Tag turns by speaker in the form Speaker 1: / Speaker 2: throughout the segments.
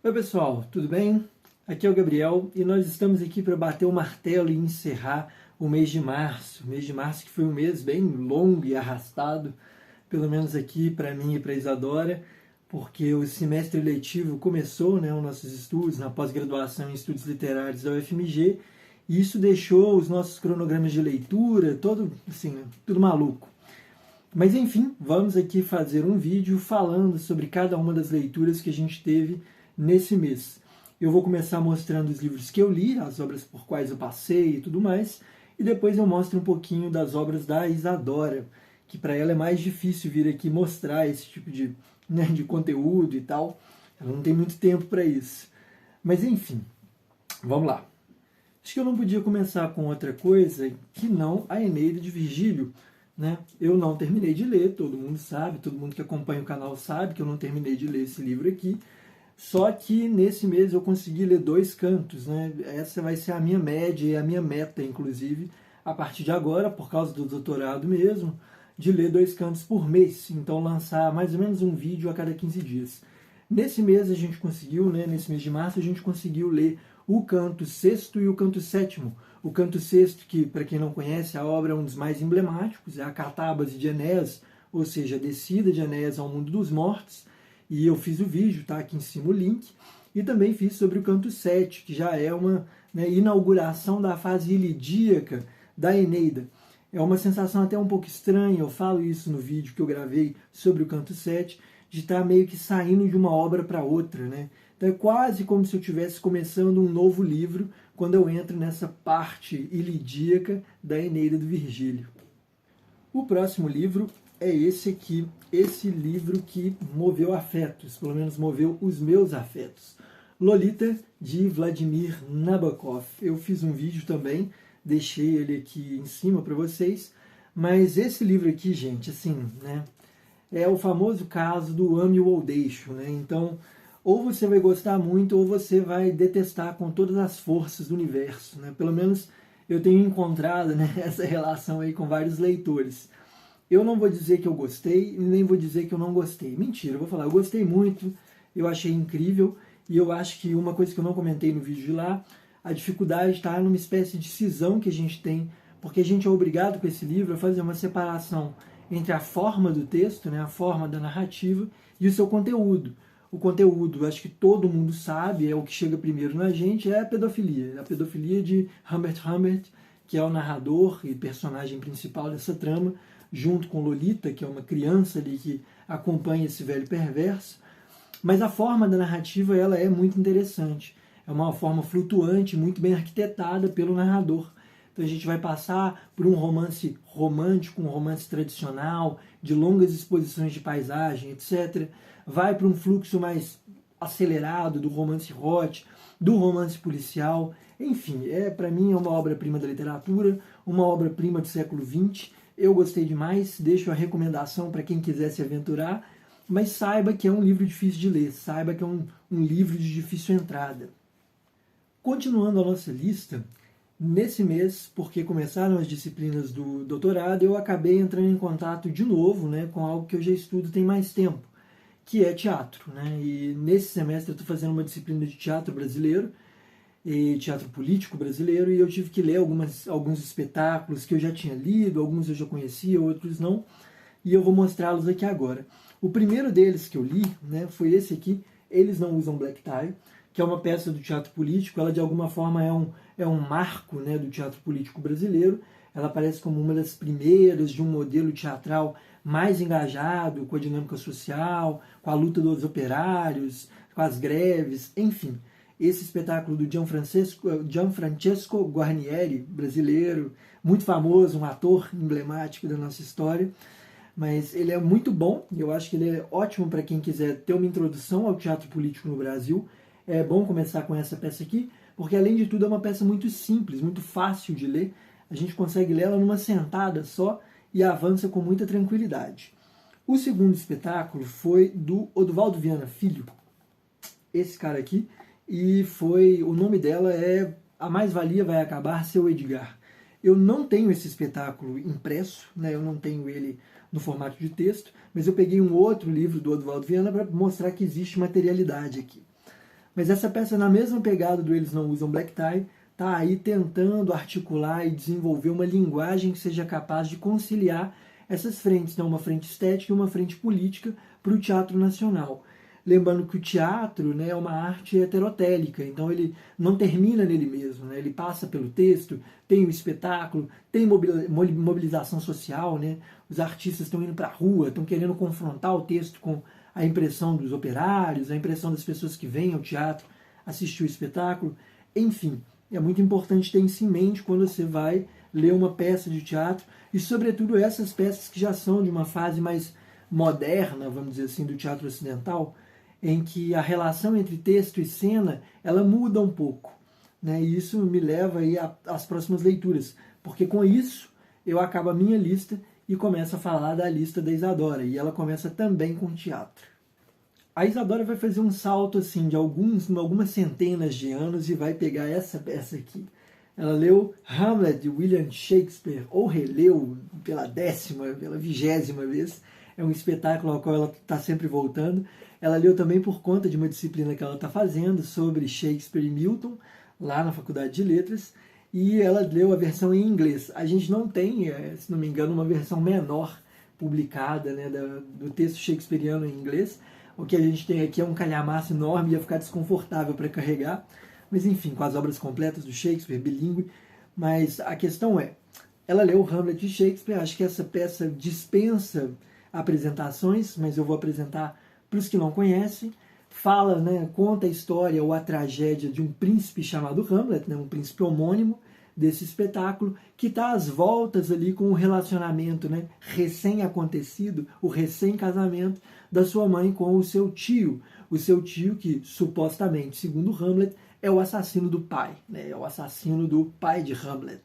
Speaker 1: Oi pessoal, tudo bem? Aqui é o Gabriel e nós estamos aqui para bater o martelo e encerrar o mês de março. O mês de março que foi um mês bem longo e arrastado, pelo menos aqui para mim e para a Isadora, porque o semestre letivo começou, né, os nossos estudos na pós-graduação em estudos literários da UFMG, e isso deixou os nossos cronogramas de leitura todo, assim, tudo maluco. Mas enfim, vamos aqui fazer um vídeo falando sobre cada uma das leituras que a gente teve nesse mês. Eu vou começar mostrando os livros que eu li, as obras por quais eu passei e tudo mais, e depois eu mostro um pouquinho das obras da Isadora, que para ela é mais difícil vir aqui mostrar esse tipo de conteúdo e tal. Ela não tem muito tempo para isso. Mas enfim, vamos lá. Acho que eu não podia começar com outra coisa que não a Eneida de Virgílio, né? Eu não terminei de ler, todo mundo sabe, todo mundo que acompanha o canal sabe que eu não terminei de ler esse livro aqui. Só que nesse mês eu consegui ler 2 cantos, né? Essa vai ser a minha média e a minha meta, inclusive, a partir de agora, por causa do doutorado mesmo, de ler 2 cantos por mês. Então lançar mais ou menos um vídeo a cada 15 dias. Nesse mês a gente conseguiu, né? Nesse mês de março a gente conseguiu ler o canto sexto e o canto sétimo. O canto sexto, que para quem não conhece, a obra é um dos mais emblemáticos, é a Catábase de Enéas, ou seja, a descida de Enéas ao mundo dos mortos. E eu fiz o vídeo, tá aqui em cima o link, e também fiz sobre o canto 7, que já é uma, né, inauguração da fase ilidíaca da Eneida. É uma sensação até um pouco estranha, eu falo isso no vídeo que eu gravei sobre o canto 7, de estar meio que saindo de uma obra para outra, né? Então é quase como se eu estivesse começando um novo livro quando eu entro nessa parte ilidíaca da Eneida do Virgílio. O próximo livro é esse aqui, esse livro que moveu afetos, pelo menos moveu os meus afetos. Lolita, de Vladimir Nabokov. Eu fiz um vídeo também, deixei ele aqui em cima para vocês, mas esse livro aqui, gente, assim, né, é o famoso caso do ame ou deixo, né? Então, ou você vai gostar muito ou você vai detestar com todas as forças do universo, né? Pelo menos eu tenho encontrado, né, essa relação aí com vários leitores. Eu não vou dizer que eu gostei e nem vou dizer que eu não gostei. Mentira, eu vou falar, eu gostei muito, eu achei incrível e eu acho que uma coisa que eu não comentei no vídeo de lá, a dificuldade está numa espécie de cisão que a gente tem, porque a gente é obrigado com esse livro a fazer uma separação entre a forma do texto, né, a forma da narrativa e o seu conteúdo. O conteúdo, acho que todo mundo sabe, é o que chega primeiro na gente, é a pedofilia. A pedofilia de Humbert Humbert, que é o narrador e personagem principal dessa trama, junto com Lolita, que é uma criança ali que acompanha esse velho perverso. Mas a forma da narrativa ela é muito interessante. É uma forma flutuante, muito bem arquitetada pelo narrador. Então a gente vai passar por um romance romântico, um romance tradicional, de longas exposições de paisagem, etc. Vai para um fluxo mais acelerado do romance hot, do romance policial. Enfim, para mim é uma obra-prima da literatura, uma obra-prima do século XX. Eu gostei demais, deixo a recomendação para quem quiser se aventurar, mas saiba que é um livro difícil de ler, saiba que é um livro de difícil entrada. Continuando a nossa lista, nesse mês, porque começaram as disciplinas do doutorado, eu acabei entrando em contato de novo, né, com algo que eu já estudo tem mais tempo, que é teatro, né? E nesse semestre eu estou fazendo uma disciplina de teatro brasileiro, e teatro político brasileiro, e eu tive que ler alguns espetáculos que eu já tinha lido, alguns eu já conhecia, outros não, e eu vou mostrá-los aqui agora. O primeiro deles que eu li, né, foi esse aqui, Eles Não Usam Black Tie, que é uma peça do teatro político. Ela de alguma forma é um marco, né, do teatro político brasileiro. Ela aparece como uma das primeiras de um modelo teatral mais engajado com a dinâmica social, com a luta dos operários, com as greves, enfim. Esse espetáculo do Gianfrancesco Guarnieri, brasileiro, muito famoso, um ator emblemático da nossa história, mas ele é muito bom, eu acho que ele é ótimo para quem quiser ter uma introdução ao teatro político no Brasil. É bom começar com essa peça aqui, porque além de tudo é uma peça muito simples, muito fácil de ler, a gente consegue ler ela numa sentada só e avança com muita tranquilidade. O segundo espetáculo foi do Oduvaldo Viana Filho, esse cara aqui, e o nome dela é A Mais-Valia Vai Acabar, Seu Edgar. Eu não tenho esse espetáculo impresso, né? Eu não tenho ele no formato de texto, mas eu peguei um outro livro do Oduvaldo Viana para mostrar que existe materialidade aqui. Mas essa peça, na mesma pegada do Eles Não Usam Black Tie, está aí tentando articular e desenvolver uma linguagem que seja capaz de conciliar essas frentes, né? Uma frente estética e uma frente política para o teatro nacional. Lembrando que o teatro, né, é uma arte heterotélica, então ele não termina nele mesmo, né? Ele passa pelo texto, tem o espetáculo, tem mobilização social, né? Os artistas estão indo para a rua, estão querendo confrontar o texto com a impressão dos operários, a impressão das pessoas que vêm ao teatro assistir o espetáculo. Enfim, é muito importante ter isso em mente quando você vai ler uma peça de teatro, e sobretudo essas peças que já são de uma fase mais moderna, vamos dizer assim, do teatro ocidental, em que a relação entre texto e cena ela muda um pouco, né? E isso me leva aí às próximas leituras, porque com isso eu acabo a minha lista e começo a falar da lista da Isadora, e ela começa também com teatro. A Isadora vai fazer um salto assim de algumas centenas de anos e vai pegar essa peça aqui. Ela leu Hamlet de William Shakespeare, ou releu pela 20ª vez. É um espetáculo ao qual ela está sempre voltando. Ela leu também por conta de uma disciplina que ela está fazendo sobre Shakespeare e Milton, lá na Faculdade de Letras, e ela leu a versão em inglês. A gente não tem, se não me engano, uma versão menor publicada, né, do texto shakespeariano em inglês. O que a gente tem aqui é um calhamaço enorme, ia ficar desconfortável para carregar, mas enfim, com as obras completas do Shakespeare, bilíngue. Mas a questão é, ela leu Hamlet de Shakespeare, acho que essa peça dispensa apresentações, mas eu vou apresentar para os que não conhecem. Fala, né, conta a história ou a tragédia de um príncipe chamado Hamlet, né, um príncipe homônimo desse espetáculo, que está às voltas ali com o relacionamento, né, recém-acontecido, o recém-casamento da sua mãe com o seu tio que supostamente, segundo Hamlet, é o assassino do pai, né, é o assassino do pai de Hamlet.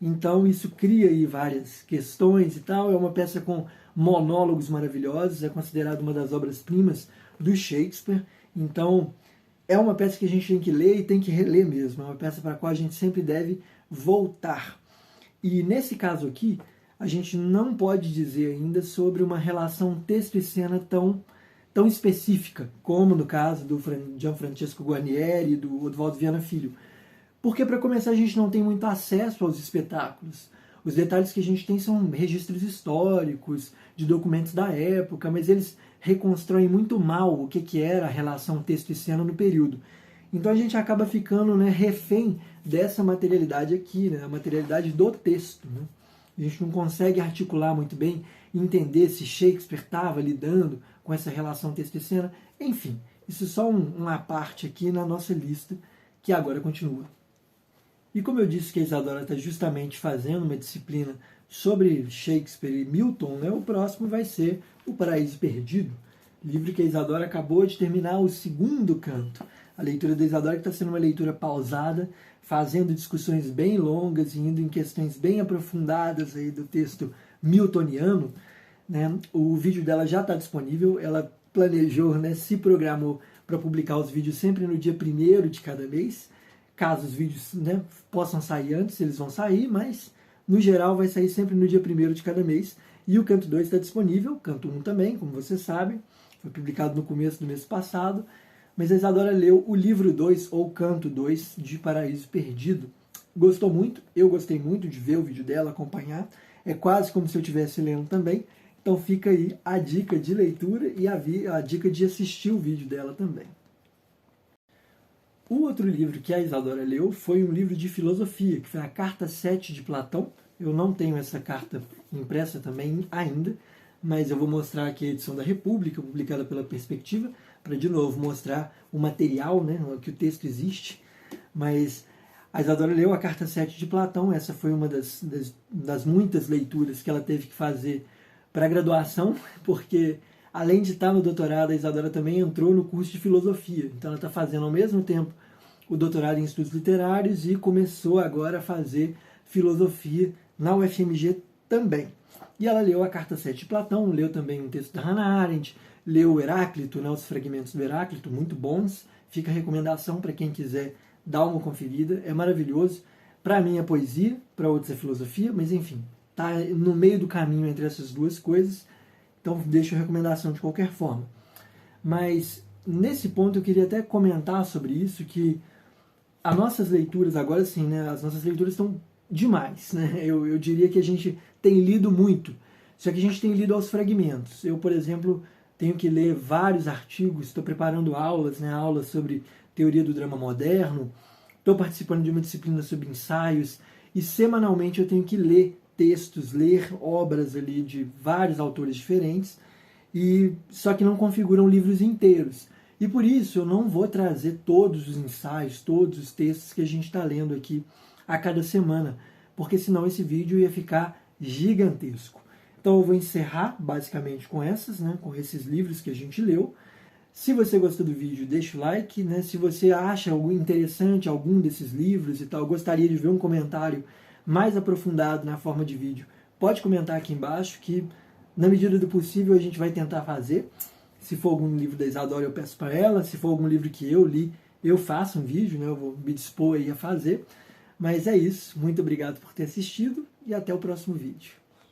Speaker 1: Então isso cria aí várias questões e tal, é uma peça com monólogos maravilhosos, é considerada uma das obras-primas do Shakespeare, então é uma peça que a gente tem que ler e tem que reler mesmo, é uma peça para a qual a gente sempre deve voltar. E nesse caso aqui, a gente não pode dizer ainda sobre uma relação texto e cena tão específica, como no caso do Gianfrancesco Guarnieri e do Oswaldo Viana Filho. Porque, para começar, a gente não tem muito acesso aos espetáculos. Os detalhes que a gente tem são registros históricos, de documentos da época, mas eles reconstroem muito mal o que era a relação texto e cena no período. Então a gente acaba ficando, né, refém dessa materialidade aqui, né, a materialidade do texto. Né? A gente não consegue articular muito bem, entender se Shakespeare estava lidando com essa relação texto e cena. Enfim, isso é só uma parte aqui na nossa lista, que agora continua. E como eu disse que a Isadora está justamente fazendo uma disciplina sobre Shakespeare e Milton, né, o próximo vai ser O Paraíso Perdido, livro que a Isadora acabou de terminar o segundo canto. A leitura da Isadora está sendo uma leitura pausada, fazendo discussões bem longas e indo em questões bem aprofundadas aí do texto miltoniano. Né? O vídeo dela já está disponível, ela planejou, né, se programou para publicar os vídeos sempre no dia 1º de cada mês. Caso os vídeos, né, possam sair antes, eles vão sair, mas no geral vai sair sempre no dia 1º de cada mês. E o canto 2 está disponível, canto 1 também, como vocês sabem, foi publicado no começo do mês passado. Mas a Isadora leu o livro 2, ou canto 2, de Paraíso Perdido. Gostou muito, eu gostei muito de ver o vídeo dela, acompanhar. É quase como se eu estivesse lendo também. Então fica aí a dica de leitura e a dica de assistir o vídeo dela também. O outro livro que a Isadora leu foi um livro de filosofia, que foi a Carta 7 de Platão. Eu não tenho essa carta impressa também ainda, mas eu vou mostrar aqui a edição da República, publicada pela Perspectiva, para de novo mostrar o material, né, que o texto existe. Mas a Isadora leu a Carta 7 de Platão, essa foi uma das muitas leituras que ela teve que fazer para a graduação, porque além de estar no doutorado, a Isadora também entrou no curso de filosofia. Então ela está fazendo ao mesmo tempo o doutorado em estudos literários e começou agora a fazer filosofia na UFMG também. E ela leu a Carta 7 de Platão, leu também um texto da Hannah Arendt, leu o Heráclito, né, os fragmentos do Heráclito, muito bons. Fica a recomendação para quem quiser dar uma conferida, é maravilhoso. Para mim é poesia, para outros é filosofia, mas enfim, está no meio do caminho entre essas duas coisas. Então deixo a recomendação de qualquer forma. Mas nesse ponto eu queria até comentar sobre isso, que as nossas leituras, agora sim, né, as nossas leituras estão demais, né? Eu diria que a gente tem lido muito, só que a gente tem lido aos fragmentos. Eu, por exemplo, tenho que ler vários artigos, estou preparando aulas, né, aulas sobre teoria do drama moderno, estou participando de uma disciplina sobre ensaios, e semanalmente eu tenho que ler textos, ler obras ali de vários autores diferentes, e só que não configuram livros inteiros. E por isso eu não vou trazer todos os ensaios, todos os textos que a gente está lendo aqui a cada semana, porque senão esse vídeo ia ficar gigantesco. Então eu vou encerrar basicamente com essas, né, com esses livros que a gente leu. Se você gostou do vídeo, deixa o like, né? Se você acha algo interessante algum desses livros e tal, gostaria de ver um comentário mais aprofundado na forma de vídeo, pode comentar aqui embaixo que, na medida do possível, a gente vai tentar fazer. Se for algum livro da Isadora, eu peço para ela. Se for algum livro que eu li, eu faço um vídeo, né? Eu vou me dispor aí a fazer. Mas é isso. Muito obrigado por ter assistido e até o próximo vídeo.